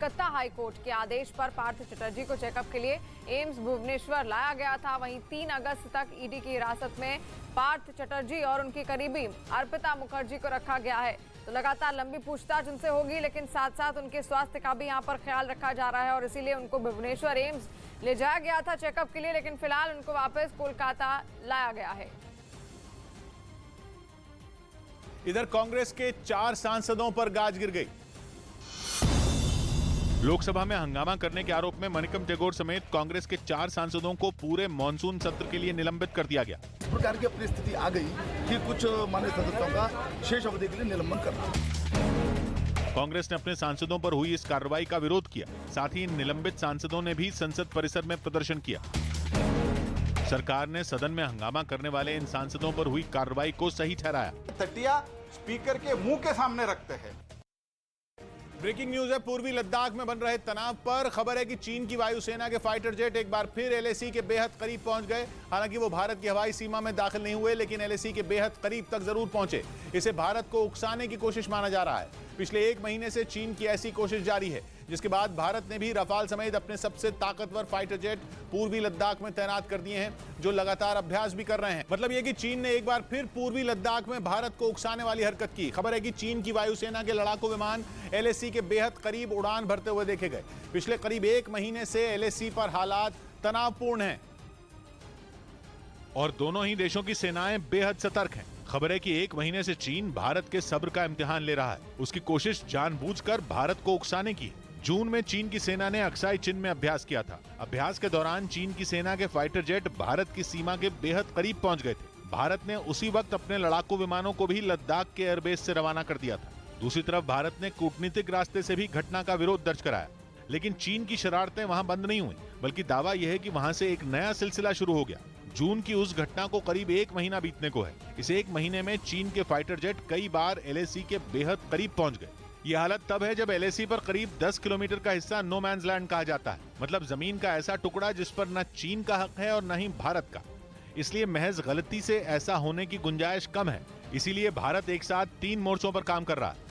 Calcutta high court के आदेश पर पार्थ चटर्जी को चेकअप के लिए एम्स भुवनेश्वर लाया गया था। वहीं 3 अगस्त तक ईडी की हिरासत में पार्थ चटर्जी और उनकी करीबी अर्पिता मुखर्जी को रखा गया है। तो लगातार लंबी पूछताछ उनसे होगी, लेकिन साथ साथ उनके स्वास्थ्य का भी यहां पर ख्याल रखा जा रहा है और इसीलिए उनको भुवनेश्वर एम्स ले जाया गया था चेकअप के लिए, लेकिन फिलहाल उनको वापस कोलकाता लाया गया है। इधर कांग्रेस के 4 सांसदों पर गाज गिर गई। लोकसभा में हंगामा करने के आरोप में मनिकम टेगोर समेत कांग्रेस के 4 सांसदों को पूरे मॉनसून सत्र के लिए निलंबित कर दिया गया। इस प्रकार की अपनी स्थिति आ गई कि कुछ माननीय सदस्यों का शेष अवधि के लिए निलंबन करना। कांग्रेस ने अपने सांसदों पर हुई इस कार्रवाई का विरोध किया। साथ ही इन निलंबित सांसदों ने भी संसद परिसर में प्रदर्शन किया। सरकार ने सदन में हंगामा करने वाले इन सांसदों पर हुई कार्रवाई को सही ठहराया। तटिया स्पीकर के मुंह के सामने रखते हैं। ब्रेकिंग न्यूज है। पूर्वी लद्दाख में बन रहे तनाव पर खबर है कि चीन की वायुसेना के फाइटर जेट एक बार फिर एलएसी के बेहद करीब पहुंच गए। हालांकि वो भारत की हवाई सीमा में दाखिल नहीं हुए, लेकिन एलएसी के बेहद करीब तक जरूर पहुंचे। इसे भारत को उकसाने की कोशिश माना जा रहा है। पिछले 1 महीने से चीन की ऐसी कोशिश जारी है, जिसके बाद भारत ने भी रफाल समेत अपने सबसे ताकतवर फाइटर जेट पूर्वी लद्दाख में तैनात कर दिए हैं, जो लगातार अभ्यास भी कर रहे हैं। मतलब यह कि चीन ने एक बार फिर पूर्वी लद्दाख में भारत को उकसाने वाली हरकत की। खबर है कि चीन की वायुसेना के लड़ाकू विमान एलएसी के बेहद करीब उड़ान भरते हुए देखे गए। पिछले करीब 1 महीने से एलएसी पर हालात तनावपूर्ण हैं और दोनों ही देशों की सेनाएं बेहद सतर्क हैं। खबर है कि 1 महीने से चीन भारत के सब्र का इम्तिहान ले रहा है। उसकी कोशिश जानबूझकर भारत को उकसाने की है। जून में चीन की सेना ने अक्साई चिन में अभ्यास किया था। अभ्यास के दौरान चीन की सेना के फाइटर जेट भारत की सीमा के बेहद करीब पहुंच गए थे। भारत ने उसी वक्त अपने लड़ाकू विमानों को भी लद्दाख के एयरबेस से रवाना कर दिया था। दूसरी तरफ भारत ने कूटनीतिक रास्ते से भी घटना का विरोध दर्ज कराया, लेकिन चीन की शरारतें वहां बंद नहीं हुई, बल्कि दावा यह है कि वहां से एक नया सिलसिला शुरू हो गया। जून की उस घटना को करीब 1 महीना बीतने को है। इस 1 महीने में चीन के फाइटर जेट कई बार एलएसी के बेहद करीब पहुंच गए। ये हालत तब है जब एलएसी पर करीब 10 किलोमीटर का हिस्सा नो मैंस लैंड कहा जाता है, मतलब जमीन का ऐसा टुकड़ा जिस पर न चीन का हक है और न ही भारत का। इसलिए महज गलती से ऐसा होने की गुंजाइश कम है। इसीलिए भारत एक साथ 3 मोर्चों पर काम कर रहा है।